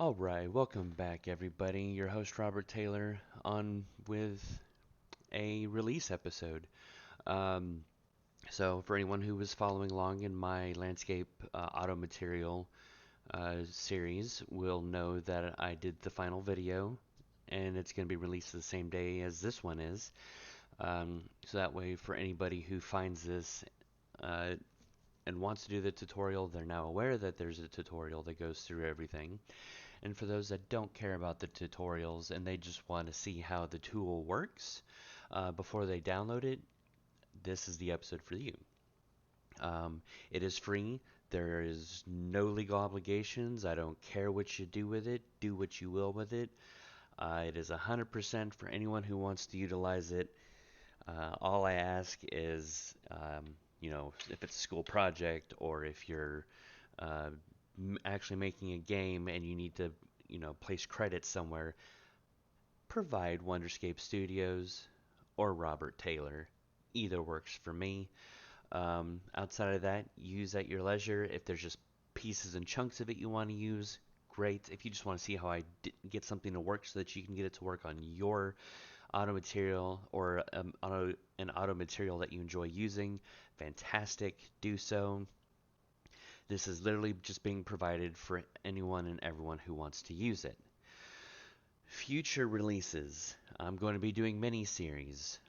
Alright, welcome back everybody. Your host Robert Taylor on with a release episode. Um, so for anyone who was following along in my landscape auto material series will know that I did the final video and it's going to be released the same day as this one is. So that way for anybody who finds this uh, and wants to do the tutorial, they're now aware that there's a tutorial that goes through everything. And for those that don't care about the tutorials and they just want to see how the tool works before they download it, this is the episode for you. It is free. There is no legal obligations. I don't care what you do with it. Do what you will with it. It is 100% for anyone who wants to utilize it. All I ask is, if it's a school project or if you're uh, actually making a game and you need to, place credits somewhere, provide Wonderscape Studios or Robert Taylor. Either works for me. Outside of that, use at your leisure. If there's just pieces and chunks of it you want to use, great. If you just want to see how I get something to work so that you can get it to work on your auto material or an auto material that you enjoy using, fantastic. Do so. This is literally just being provided for anyone and everyone who wants to use it. Future releases. I'm going to be doing mini-series,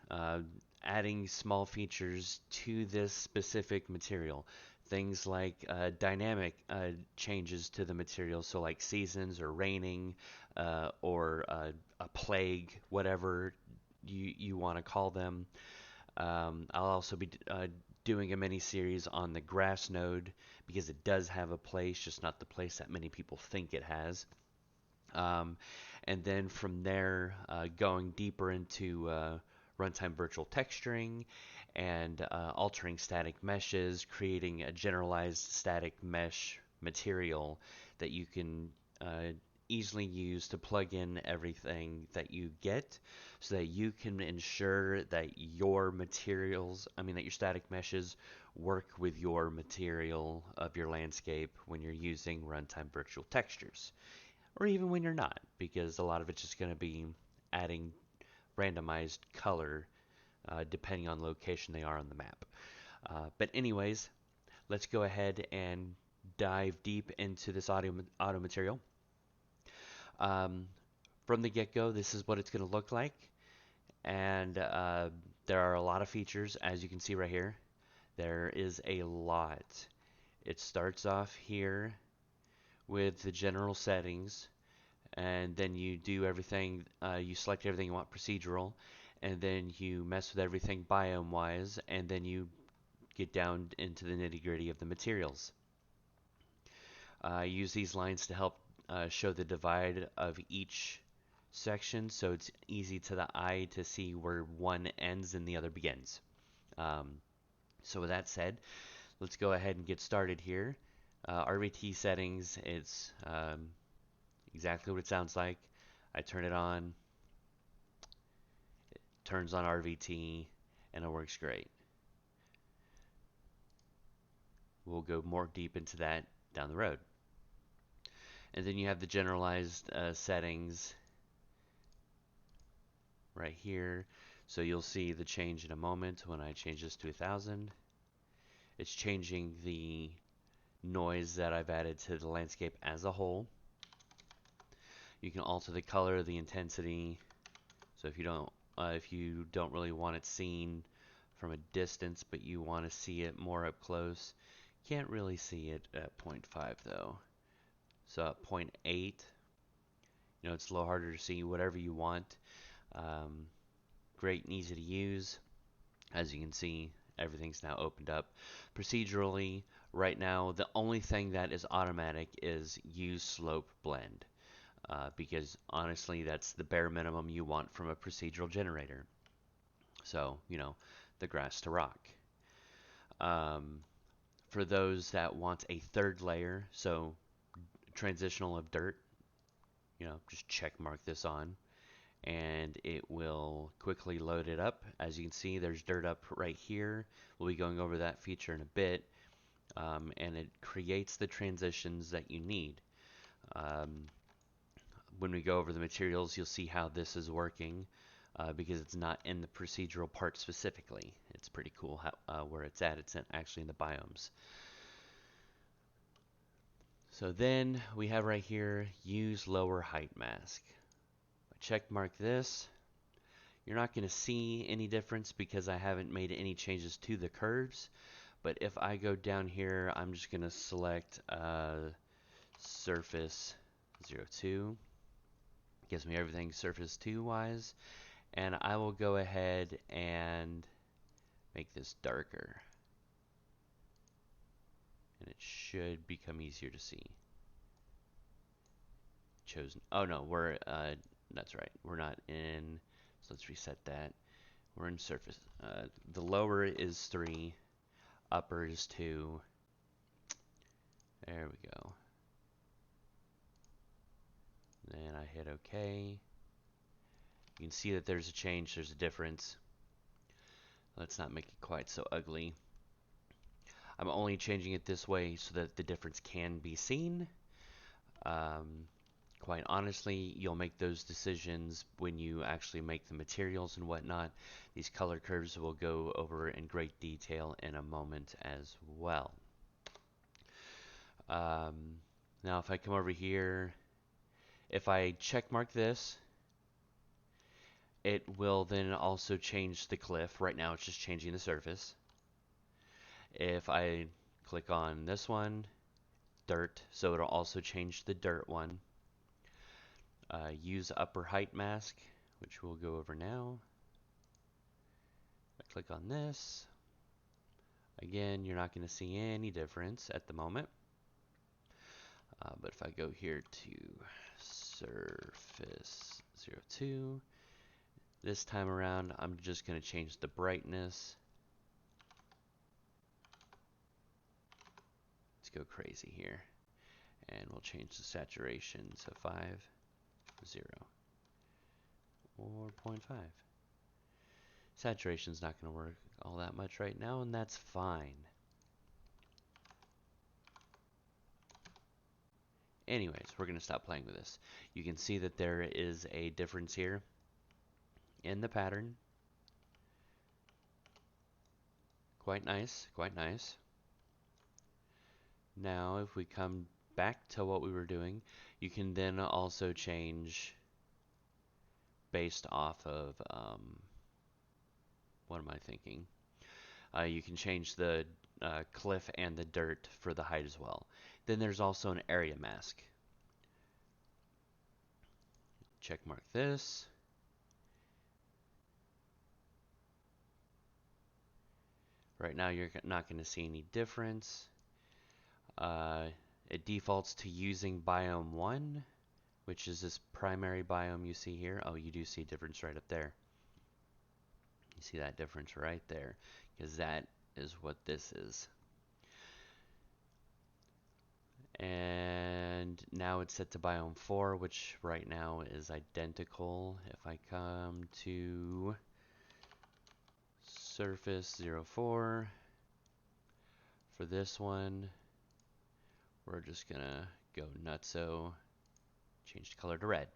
adding small features to this specific material. Things like dynamic changes to the material, so like seasons or raining or a plague, whatever you want to call them. I'll also be doing a mini series on the grass node because it does have a place, just not the place that many people think it has. Um, and then from there, going deeper into runtime virtual texturing and altering static meshes, creating a generalized static mesh material that you can easily use to plug in everything that you get so that you can ensure that your materials, that your static meshes work with your material of your landscape when you're using runtime virtual textures, or even when you're not, because a lot of it's just going to be adding randomized color depending on the location they are on the map. But anyways, let's go ahead and dive deep into this auto material. Um, from the get-go, this is what it's going to look like, and there are a lot of features, as you can see right here. There is a lot. It starts off here with the general settings, and then you do everything, you select everything you want procedural, and then you mess with everything biome wise, and then you get down into the nitty gritty of the materials. Use these lines to help show the divide of each section so it's easy to the eye to see where one ends and the other begins. Um, so with that said, let's go ahead and get started here. RVT settings, it's exactly what it sounds like. I turn it on, it turns on RVT, and it works great. We'll go more deep into that down the road. And then you have the generalized settings right here. So you'll see the change in a moment when I change this to 1000. It's changing the noise that I've added to the landscape as a whole. You can alter the color, the intensity. So if you don't really want it seen from a distance, but you want to see it more up close, can't really see it at 0.5 though. So at 0.8, it's a little harder to see whatever you want. Great and easy to use. As you can see, everything's now opened up. Procedurally, right now, the only thing that is automatic is use slope blend. Because honestly, that's the bare minimum you want from a procedural generator. So, the grass to rock. Um, for those that want a third layer, so transitional of dirt, just check mark this on and it will quickly load it up. As you can see, there's dirt up right here. We'll be going over that feature in a bit. And it creates the transitions that you need. when we go over the materials, you'll see how this is working because it's not in the procedural part specifically. It's pretty cool how, where it's at. It's actually in the biomes. So then we have right here, use lower height mask. Check mark this. You're not going to see any difference because I haven't made any changes to the curves. But if I go down here, I'm just going to select surface 02. Gives me everything surface 2 wise. And I will go ahead and make this darker. And it should become easier to see. Chosen. Oh no, that's right. We're not in, so let's reset that. We're in surface. The lower is 3, upper is 2. There we go. Then I hit OK. You can see that there's a change, there's a difference. Let's not make it quite so ugly. I'm only changing it this way so that the difference can be seen. Quite honestly, you'll make those decisions when you actually make the materials and whatnot. These color curves will go over in great detail in a moment as well. Now if I come over here, if I check mark this, it will then also change the cliff. Right now it's just changing the surface. If I click on this one, dirt, so it'll also change the dirt one. Use upper height mask, which we'll go over now. I click on this. Again, you're not going to see any difference at the moment. But if I go here to surface 02, this time around, I'm just going to change the brightness. Let's go crazy here. And we'll change the saturation to 5, 0, or 0.5. Saturation's not going to work all that much right now, and that's fine. Anyways, we're going to stop playing with this. You can see that there is a difference here in the pattern. Quite nice, quite nice. Now, if we come back to what we were doing, you can then also change based off of, what am I thinking? You can change the cliff and the dirt for the height as well. Then there's also an area mask. Check mark this. Right now you're not going to see any difference. It defaults to using biome 1, which is this primary biome you see here. Oh, you do see a difference right up there. You see that difference right there, because that is what this is. And now it's set to biome 4, which right now is identical. If I come to surface 04, for this one, we're just gonna go nutso, change the color to red.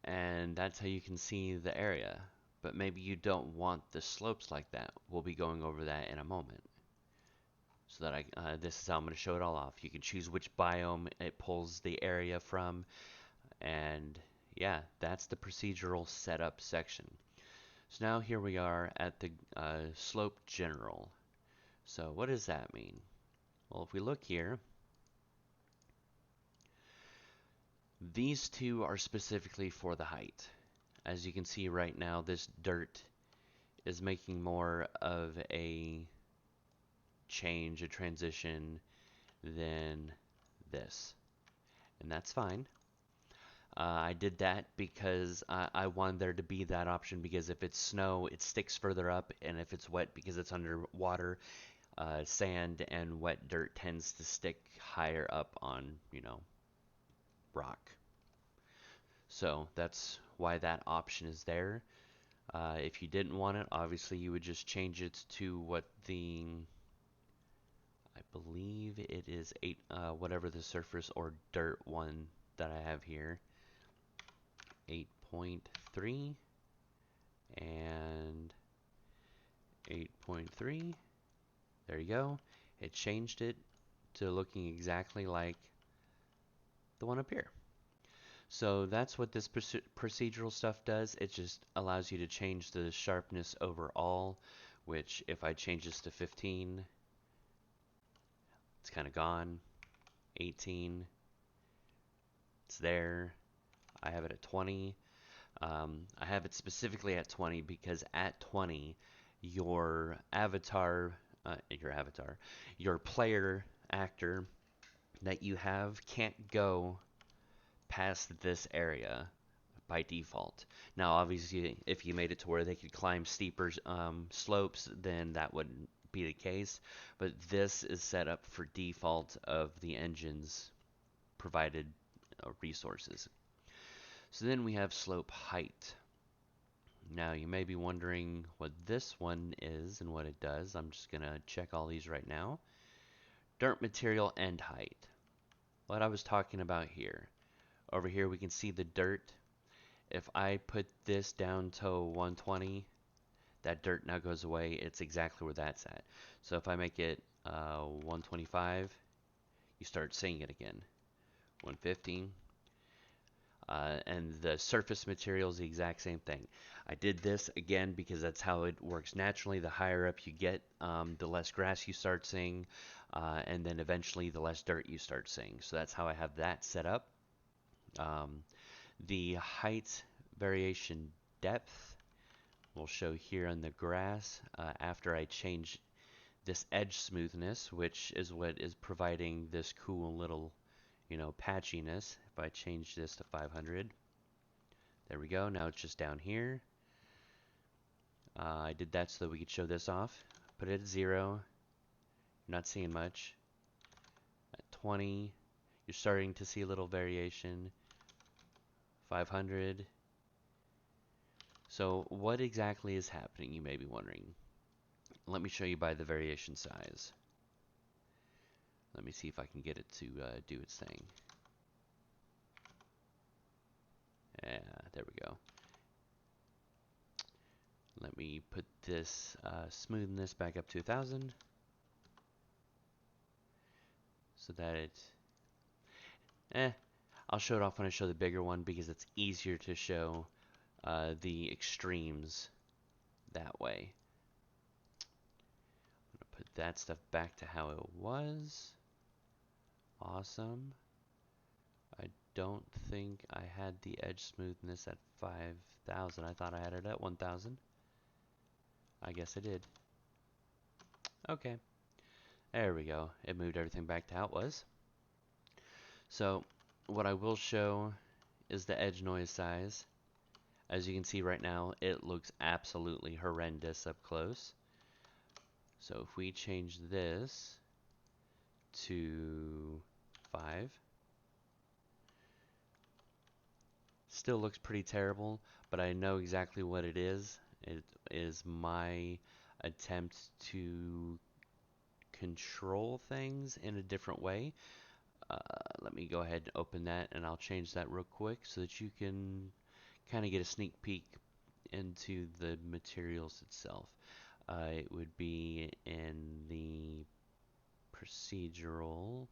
And that's how you can see the area. But maybe you don't want the slopes like that. We'll be going over that in a moment. So that this is how I'm going to show it all off. You can choose which biome it pulls the area from. And yeah, that's the procedural setup section. So now here we are at the slope general. So what does that mean? Well, if we look here, these two are specifically for the height. As you can see right now, this dirt is making more of a change, a transition than this. And that's fine. I did that because I wanted there to be that option, because if it's snow, it sticks further up, and if it's wet, because it's underwater, sand and wet dirt tends to stick higher up on, you know, rock. So that's why that option is there. If you didn't want it, obviously you would just change it to what the, I believe it is 8, whatever the surface or dirt one that I have here, 8.3 and 8.3. There you go. It changed it to looking exactly like the one up here. So that's what this procedural stuff does. It just allows you to change the sharpness overall, which if I change this to 15, it's kind of gone. 18, it's there. I have it at 20. I have it specifically at 20 because at 20, your avatar, your player actor that you have can't go past this area by default. Now, obviously, if you made it to where they could climb steeper slopes, then that wouldn't be the case. But this is set up for default of the engine's provided resources. So then we have slope height. Now, you may be wondering what this one is and what it does. I'm just going to check all these right now. Dirt material and height. What I was talking about here. Over here we can see the dirt. If I put this down to 120, that dirt now goes away. It's exactly where that's at. So if I make it 125, you start seeing it again. 115. And the surface material is the exact same thing. I did this again because that's how it works naturally. The higher up you get, the less grass you start seeing, and then eventually the less dirt you start seeing. So that's how I have that set up. The height variation depth will show here on the grass after I change this edge smoothness, which is what is providing this cool little, patchiness. If I change this to 500, there we go. Now it's just down here. I did that so that we could show this off. Put it at 0. You're not seeing much. At 20, you're starting to see a little variation. 500. So what exactly is happening, you may be wondering. Let me show you by the variation size. Let me see if I can get it to do its thing. Yeah, there we go. Let me put this smoothness back up to 1000 so that I'll show it off when I show the bigger one because it's easier to show the extremes that way. I'm gonna put that stuff back to how it was. Awesome. I don't think I had the edge smoothness at 5000. I thought I had it at 1000. I guess I did. Okay. There we go. It moved everything back to how it was. So what I will show is the edge noise size. As you can see right now, it looks absolutely horrendous up close. So if we change this to 5, still looks pretty terrible, but I know exactly what it is. It is my attempt to control things in a different way. Let me go ahead and open that, and I'll change that real quick so that you can kind of get a sneak peek into the materials itself. It would be in the procedural.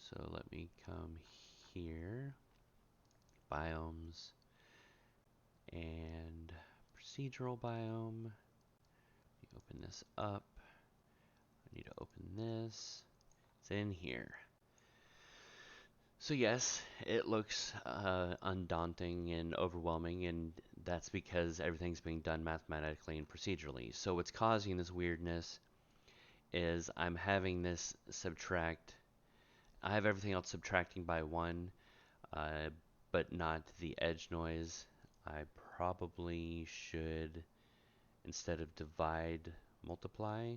So let me come here, biomes, and procedural biome. Let me open this up. I need to open this. It's in here. So yes, it looks undaunting and overwhelming, and that's because everything's being done mathematically and procedurally. So what's causing this weirdness is I'm having this subtract. I have everything else subtracting by 1, but not the edge noise. I probably should, instead of divide, multiply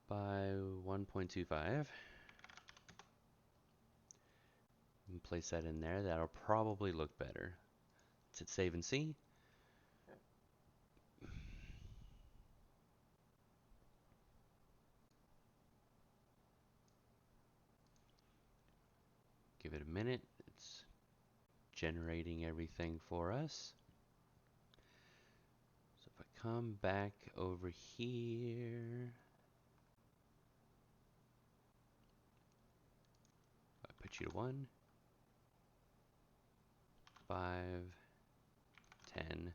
by 1.25. And place that in there. That'll probably look better. Let's hit save and see. give it a minute. It's generating everything for us. So if I come back over here, I put you to 1, 5, 10.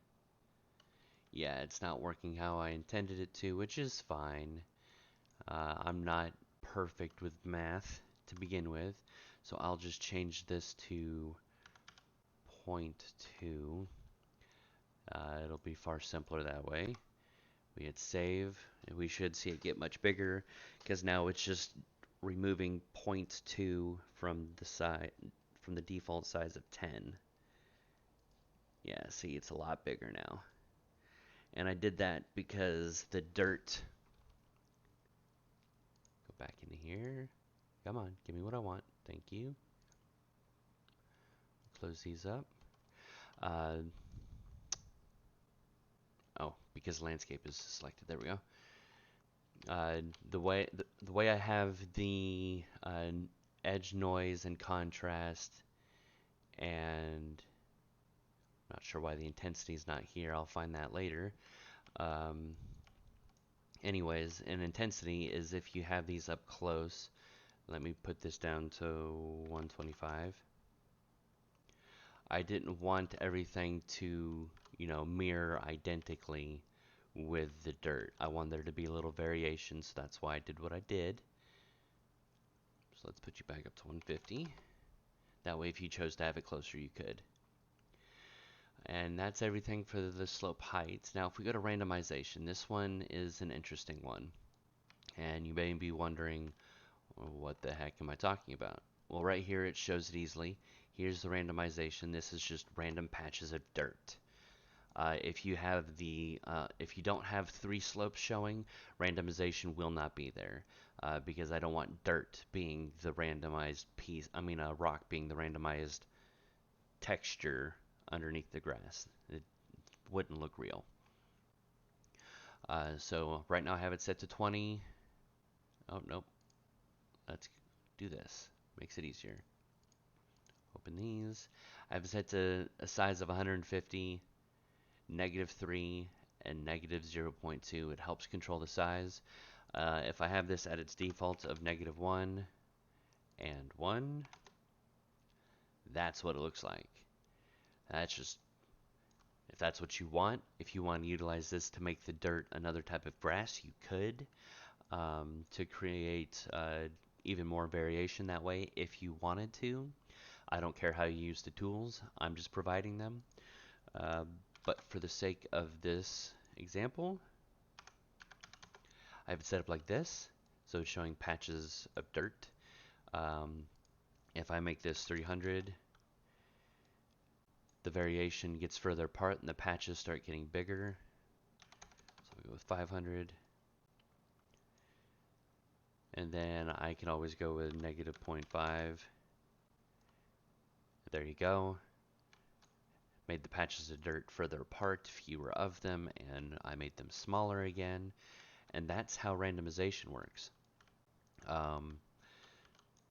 Yeah, it's not working how I intended it to, which is fine. I'm not perfect with math to begin with, so I'll just change this to 0.2. It'll be far simpler that way. We hit save, and we should see it get much bigger, because now it's just removing 0.2 from the default size of 10. Yeah, see, it's a lot bigger now. And I did that because the dirt. Go back into here. Come on, give me what I want. Thank you. Close these up. Oh, because landscape is selected. There we go. The way I have the edge noise and contrast, and not sure why the intensity is not here. I'll find that later. Anyways, an intensity is if you have these up close. Let me put this down to 125. I didn't want everything to, mirror identically with the dirt. I wanted there to be a little variation, so that's why I did what I did. So let's put you back up to 150. That way, if you chose to have it closer, you could. And that's everything for the slope heights. Now, if we go to randomization, this one is an interesting one. And you may be wondering, well, what the heck am I talking about? Well, right here it shows it easily. Here's the randomization. This is just random patches of dirt. If you don't have 3 slopes showing, randomization will not be there, because I don't want dirt being the randomized piece. I mean, a rock being the randomized texture underneath the grass. It wouldn't look real. So right now I have it set to 20. Oh, nope. Let's do this. Makes it easier. Open these. I have it set to a size of 150. -3 and -0.2. It helps control the size. If I have this at its default of -1 and 1, that's what it looks like. That's just, if that's what you want, if you want to utilize this to make the dirt another type of grass, you could, to create even more variation that way if you wanted to. I don't care how you use the tools, I'm just providing them. But for the sake of this example, I have it set up like this, so it's showing patches of dirt. If I make this 300, the variation gets further apart and the patches start getting bigger. So we go with 500. And then I can always go with -0.5. There you go. Made the patches of dirt further apart, fewer of them, and I made them smaller again. And that's how randomization works.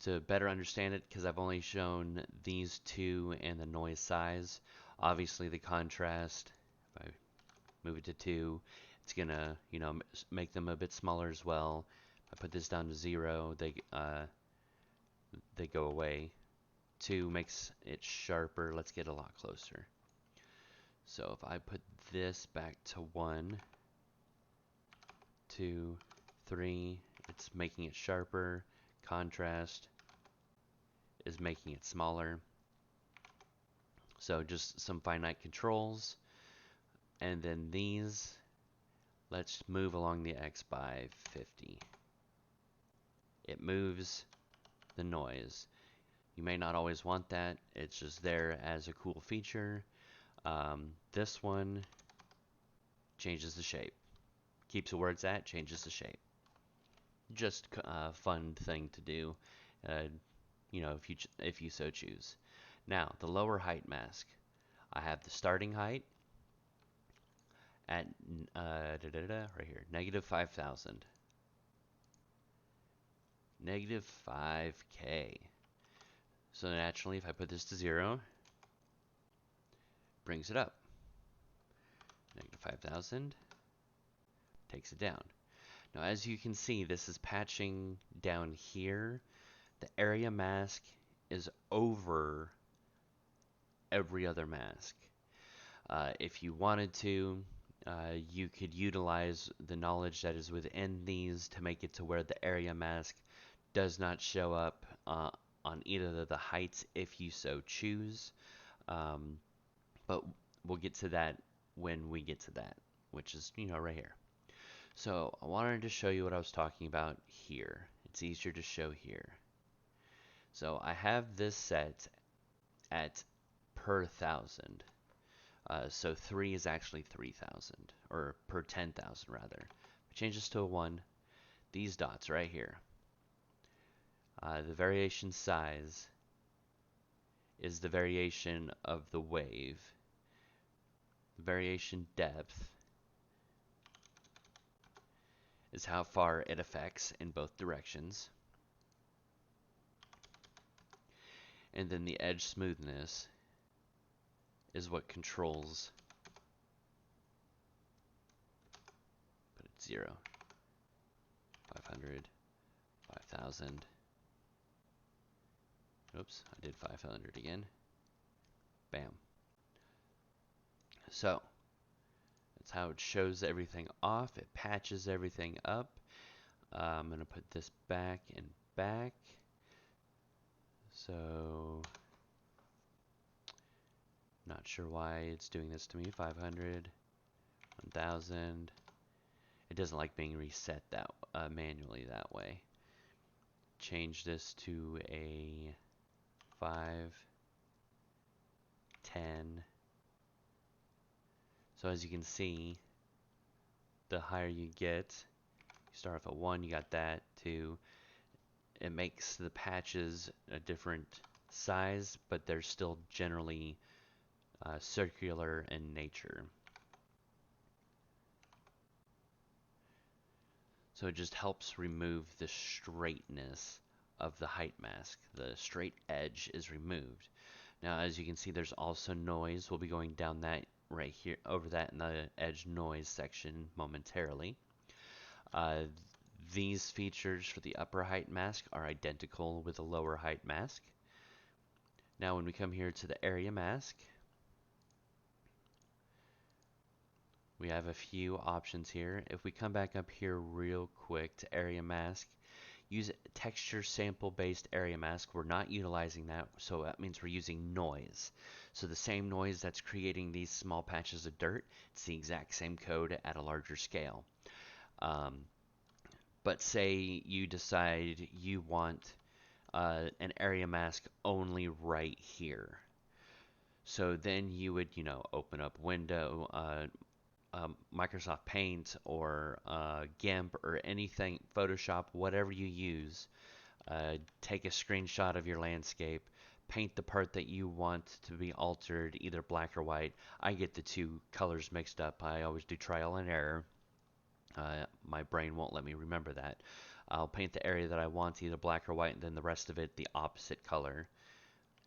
To better understand it, because I've only shown these two and the noise size, obviously the contrast, if I move it to 2, it's gonna, make them a bit smaller as well. If I put this down to 0, they go away. 2 makes it sharper. Let's get a lot closer. So if I put this back to 1, 2, 3, it's making it sharper. Contrast is making it smaller. So just some finite controls. And then these, let's move along the X by 50. It moves the noise. You may not always want that. It's just there as a cool feature. This one changes the shape. Keeps it where it's at, changes the shape. Just a fun thing to do, if you so choose. Now, the lower height mask. I have the starting height at right here, -5,000. -5K. So naturally, if I put this to 0, brings it up. Negative 5,000 takes it down. Now, as you can see, this is patching down here. The area mask is over every other mask. If you wanted to, you could utilize the knowledge that is within these to make it to where the area mask does not show up on either of the heights if you so choose. But we'll get to that when we get to that, which is, right here. So I wanted to show you what I was talking about here. It's easier to show here. So I have this set at per 1,000. So 3 is actually 3,000, or per 10,000 rather. I change this to a 1. These dots right here. The variation size is the variation of the wave. The variation depth is how far it affects in both directions. And then the edge smoothness is what controls. Put it 0, 500, 5,000. Oops, I did 500 again. Bam. So, that's how it shows everything off. It patches everything up. I'm going to put this back and back. So, not sure why it's doing this to me. 500, 1,000. It doesn't like being reset that manually that way. Change this to a 5, 10. So as you can see, the higher you get, you start off at 1, you got that, 2. It makes the patches a different size, but they're still generally circular in nature. So it just helps remove the straightness of the height mask. The straight edge is removed. Now, as you can see, there's also noise. We'll be going down that right here, over that in the edge noise section momentarily. These features for the upper height mask are identical with the lower height mask. Now, when we come here to the area mask, we have a few options here. If we come back up here real quick to area mask, use texture sample based area mask. We're not utilizing that, so that means we're using noise. So the same noise that's creating these small patches of dirt, it's the exact same code at a larger scale. But say you decide you want an area mask only right here. So then you would, open up window, Microsoft Paint or GIMP or anything, Photoshop, whatever you use. Take a screenshot of your landscape, paint the part that you want to be altered, either black or white. I get the two colors mixed up. I always do trial and error. My brain won't let me remember that. I'll paint the area that I want, either black or white, and then the rest of it the opposite color.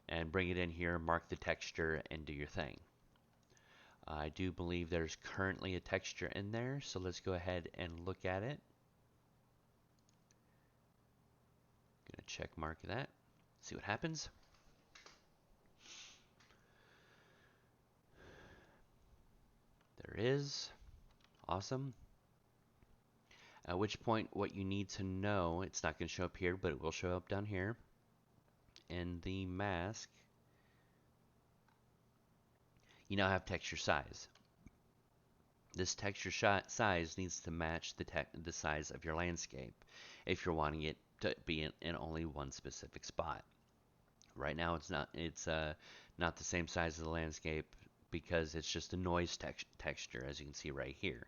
And bring it in here, mark the texture, and do your thing. I do believe there's currently a texture in there, so let's go ahead and look at it. Gonna check mark that, see what happens. There is. Awesome. At which point, what you need to know, it's not going to show up here, but it will show up down here in the mask. You now have texture size. This texture size needs to match the size of your landscape if you're wanting it to be in only one specific spot. Right now, it's not the same size as the landscape because it's just a noise texture, as you can see right here.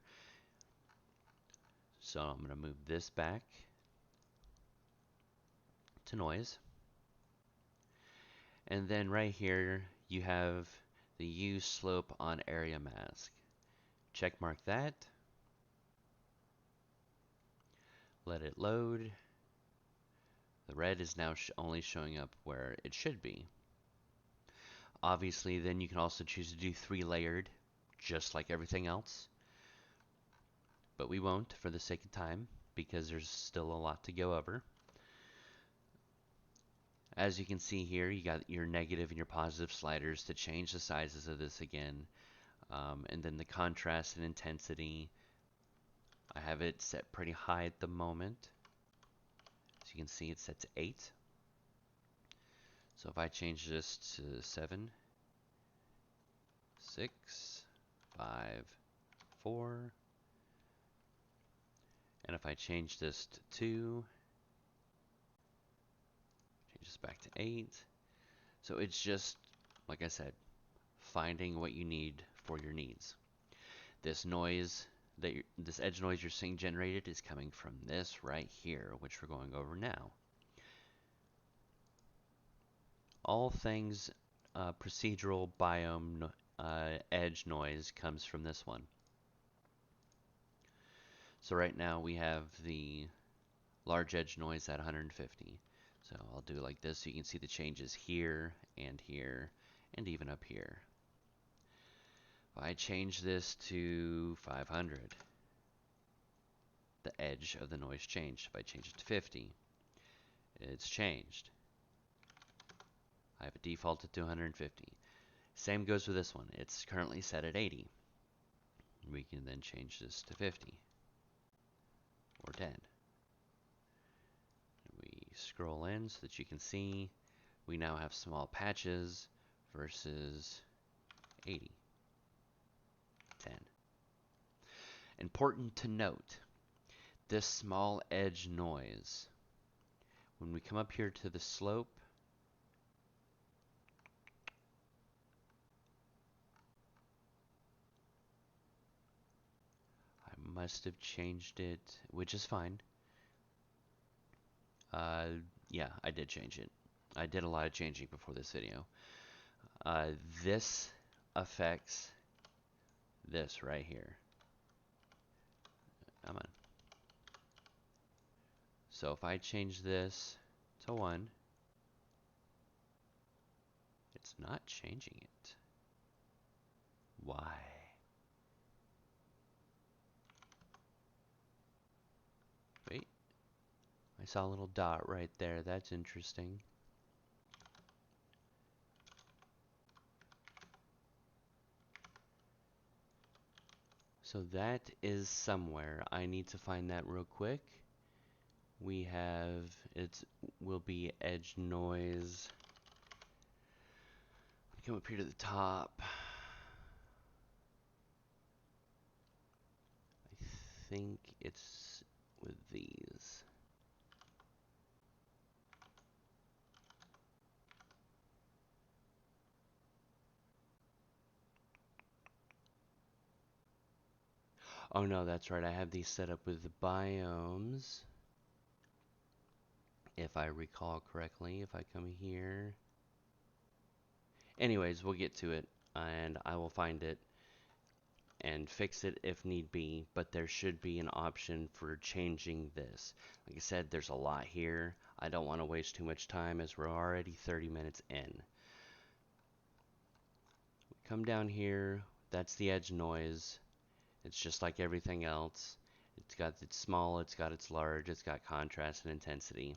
So I'm going to move this back to noise. And then right here, you have the use slope on area mask. Check mark that. Let it load. The red is now only showing up where it should be. Obviously, then you can also choose to do 3-layered, just like everything else. But we won't for the sake of time, because there's still a lot to go over. As you can see here, you got your negative and your positive sliders to change the sizes of this again. And then the contrast and intensity, I have it set pretty high at the moment. As you can see, it's set to 8. So if I change this to 7, 6, 5, 4, and if I change this to 2, change this back to 8. So it's just, like I said, finding what you need for your needs. This noise, this edge noise you're seeing generated is coming from this right here, which we're going over now. All things procedural biome edge noise comes from this one. So right now we have the large edge noise at 150. So I'll do it like this so you can see the changes here, and even up here. If I change this to 500, the edge of the noise changed. If I change it to 50, it's changed. I have it defaulted to 150. Same goes with this one. It's currently set at 80. We can then change this to 50 or 10. We scroll in so that you can see we now have small patches versus 80, 10. Important to note, this small edge noise, when we come up here to the slope, I must have changed it, which is fine. Yeah, I did change it. I did a lot of changing before this video. This affects this right here. Come on. So if I change this to 1, it's not changing it. Why? Wait. I saw a little dot right there. That's interesting. So that is somewhere. I need to find that real quick. We have, it will be edge noise. Come up here to the top. I think it's with these. Oh no, that's right. I have these set up with the biomes. If I recall correctly, if I come here. Anyways, we'll get to it, and I will find it and fix it if need be, but there should be an option for changing this. Like I said, there's a lot here. I don't want to waste too much time as we're already 30 minutes in. Come down here, that's the edge noise. It's just like everything else. It's got its small, it's got its large, it's got contrast and intensity.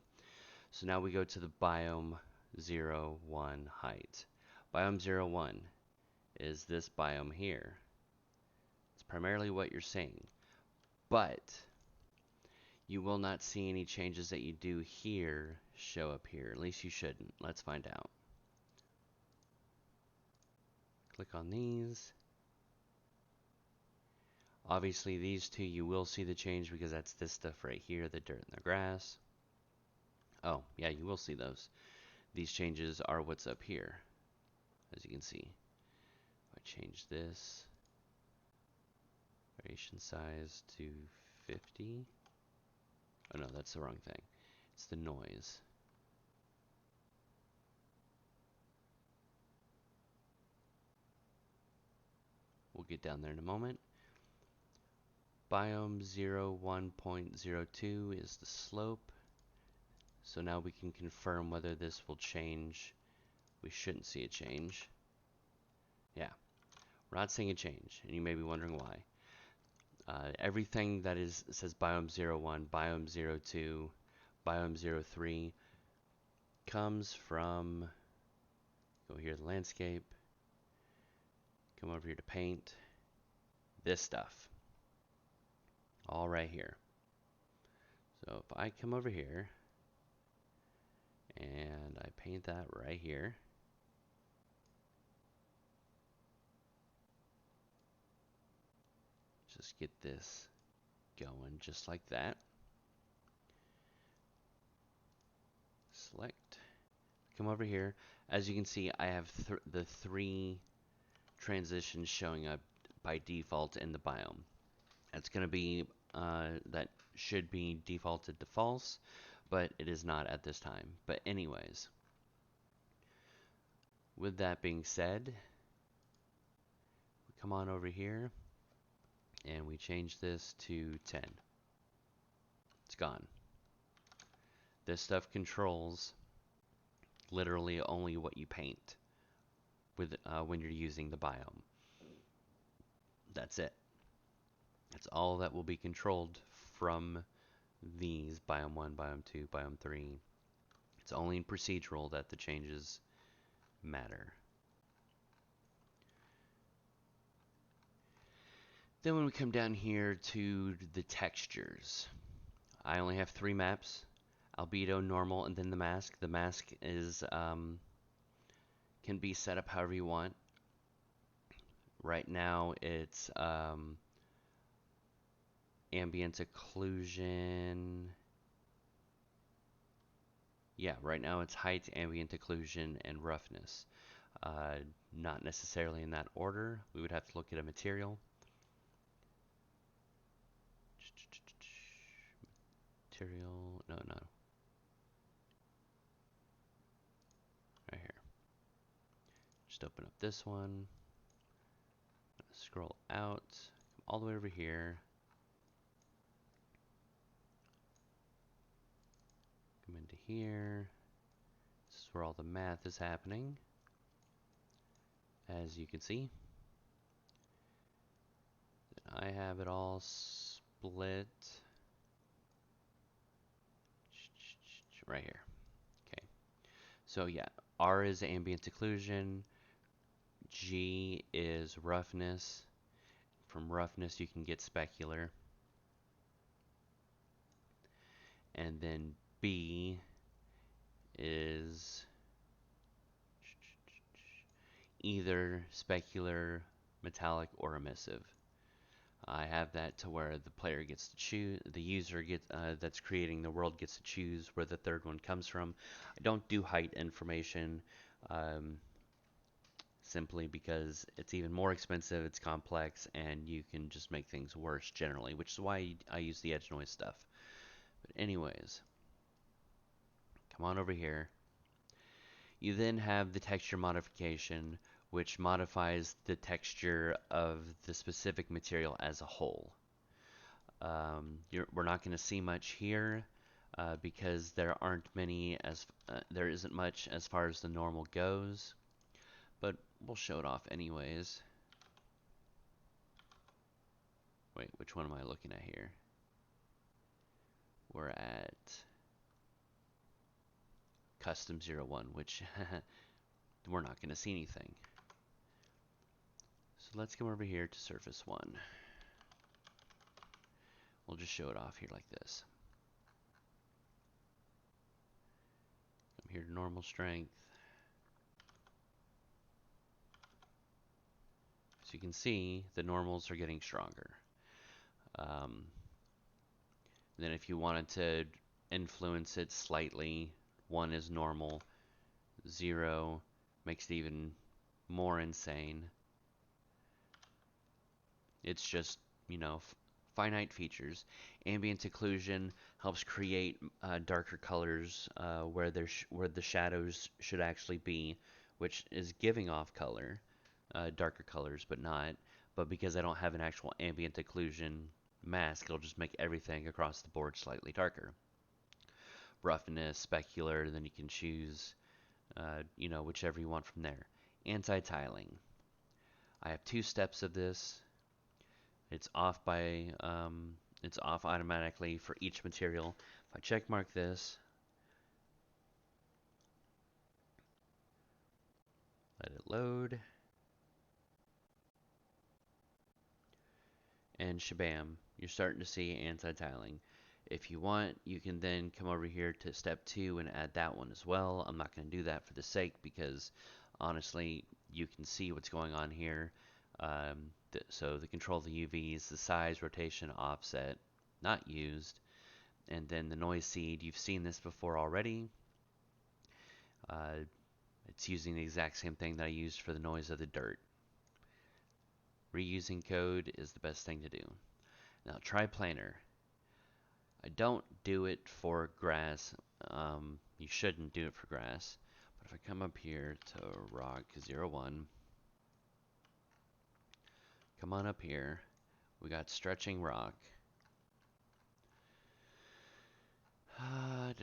So now we go to the biome 0, 1 height. Biome 0, 1 is this biome here. It's primarily what you're seeing. But you will not see any changes that you do here show up here. At least you shouldn't. Let's find out. Click on these. Obviously these two you will see the change because that's this stuff right here, the dirt and the grass. Oh, yeah, you will see those. These changes are what's up here, as you can see. If I change this variation size to 50. Oh no, that's the wrong thing. It's the noise. We'll get down there in a moment. Biome 0, 1.02 is the slope. So now we can confirm whether this will change. We shouldn't see a change. Yeah, we're not seeing a change, and you may be wondering why. Everything that says biome 01, biome 02, biome 03 comes from, go here to landscape, come over here to paint, this stuff, all right here. So if I come over here and I paint that right here, just get this going just like that. Select, come over here. As you can see, I have the three transitions showing up by default in the biome. It's going to be, that should be defaulted to false, but it is not at this time. But anyways, with that being said, we come on over here and we change this to 10. It's gone. This stuff controls literally only what you paint with when you're using the biome. That's it. That's all that will be controlled from these biome 1, biome 2, biome 3. It's only in procedural that the changes matter. Then when we come down here to the textures, I only have 3 maps: albedo, normal, and then the mask. The mask is can be set up however you want. Right now it's ambient occlusion. Yeah, right now it's height, ambient occlusion, and roughness. Not necessarily in that order. We would have to look at a material. Material, no. Right here. Just open up this one. Scroll out, come all the way over here. Come into here. This is where all the math is happening. As you can see, I have it all split right here. Okay, so yeah, R is ambient occlusion, G is roughness. From roughness you can get specular, and then B is either specular, metallic, or emissive. I have that to where the player gets to choose, the user that's creating the world gets to choose where the third one comes from. I don't do height information, simply because it's even more expensive, it's complex, and you can just make things worse generally, which is why I use the edge noise stuff. But anyways, come on over here. You then have the texture modification, which modifies the texture of the specific material as a whole. We're not going to see much here because there isn't much as far as the normal goes, but we'll show it off anyways. Wait, which one am I looking at here? We're at custom 01, which we're not going to see anything. So let's come over here to surface 1. We'll just show it off here like this. Come here to normal strength. So you can see the normals are getting stronger. Then if you wanted to influence it slightly, 1 is normal, 0 makes it even more insane. It's just, finite features. Ambient occlusion helps create darker colors where the shadows should actually be, which is giving off color, darker colors, but not. But because I don't have an actual ambient occlusion mask, it'll just make everything across the board slightly darker. roughness, specular, then you can choose, whichever you want from there. Anti-tiling. I have two steps of this. It's off it's off automatically for each material. If I check mark this, let it load, and shabam, you're starting to see anti-tiling. If you want, you can then come over here to step 2 and add that one as well. I'm not going to do that for the sake because honestly, you can see what's going on here. So the control of the UVs, the size, rotation, offset, not used. And then the noise seed, you've seen this before already. It's using the exact same thing that I used for the noise of the dirt. Reusing code is the best thing to do. Now triplanar. I don't do it for grass. You shouldn't do it for grass. But if I come up here to rock 01, come on up here. We got stretching rock. There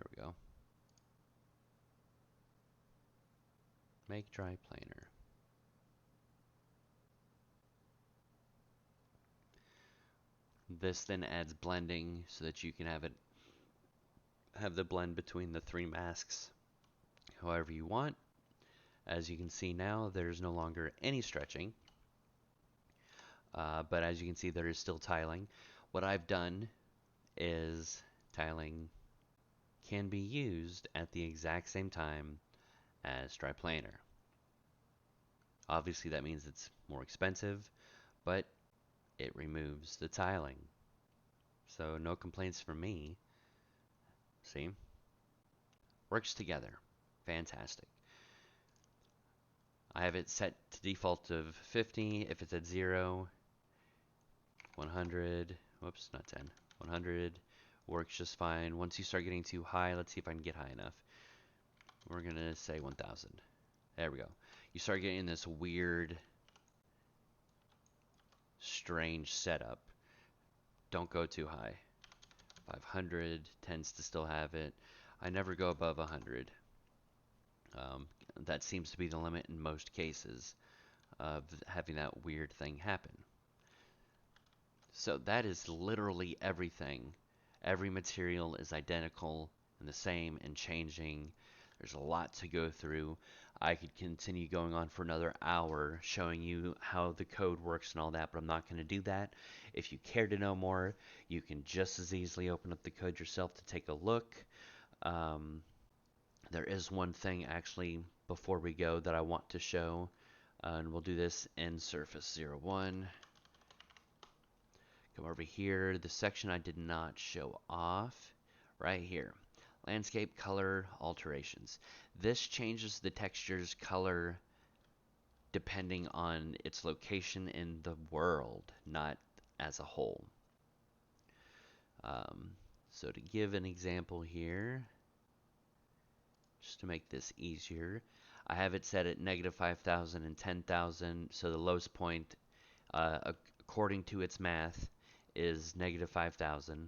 we go. Make dry planar. This then adds blending so that you can have the blend between the 3 masks however you want. As you can see now, there's no longer any stretching, but as you can see, there is still tiling. What I've done is tiling can be used at the exact same time as dry planar. Obviously, that means it's more expensive, but it removes the tiling. So no complaints from me. See? Works together. Fantastic. I have it set to default of 50. If it's at 0, 100, whoops, not 10, 100 works just fine. Once you start getting too high, let's see if I can get high enough. We're going to say 1000. There we go. You start getting this weird, strange setup. Don't go too high. 500 tends to still have it. I never go above 100. That seems to be the limit in most cases of having that weird thing happen. So that is literally everything. Every material is identical and the same and changing. There's a lot to go through. I could continue going on for another hour showing you how the code works and all that, but I'm not going to do that. If you care to know more, you can just as easily open up the code yourself to take a look. There is one thing actually before we go that I want to show, and we'll do this in Surface 01. Come over here, the section I did not show off, right here. Landscape color alterations. This changes the texture's color depending on its location in the world, not as a whole. So to give an example here, just to make this easier, I have it set at -5,000 and 10,000, so the lowest point, according to its math, is -5,000.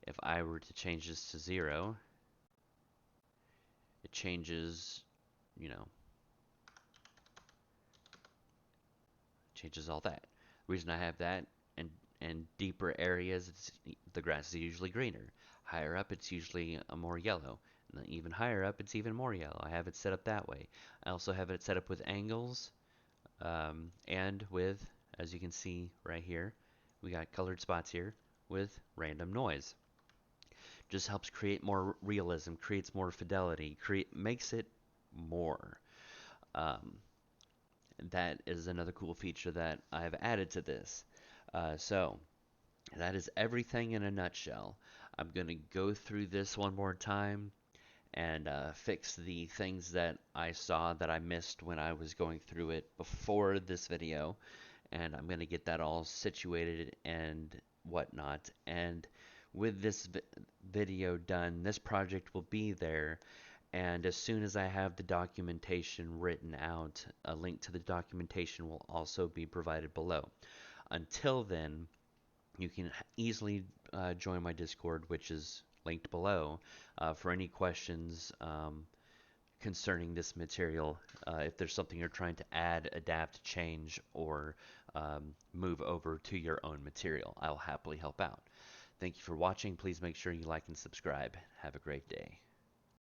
If I were to change this to 0, it changes, changes all that. The reason I have that, and deeper areas, the grass is usually greener. Higher up, it's usually more yellow. And then even higher up, it's even more yellow. I have it set up that way. I also have it set up with angles, and with, as you can see right here, we got colored spots here with random noise. Just helps create more realism, creates more fidelity, makes it more. That is another cool feature that I've added to this. So that is everything in a nutshell. I'm going to go through this one more time and fix the things that I saw that I missed when I was going through it before this video. And I'm going to get that all situated and whatnot. And with this video done, this project will be there And as soon as I have the documentation written out, a link to the documentation will also be provided below. Until then, you can easily join my Discord, which is linked below, for any questions concerning this material. If there's something you're trying to add, adapt, change, or move over to your own material, I'll happily help out. Thank you for watching. Please make sure you like and subscribe. Have a great day.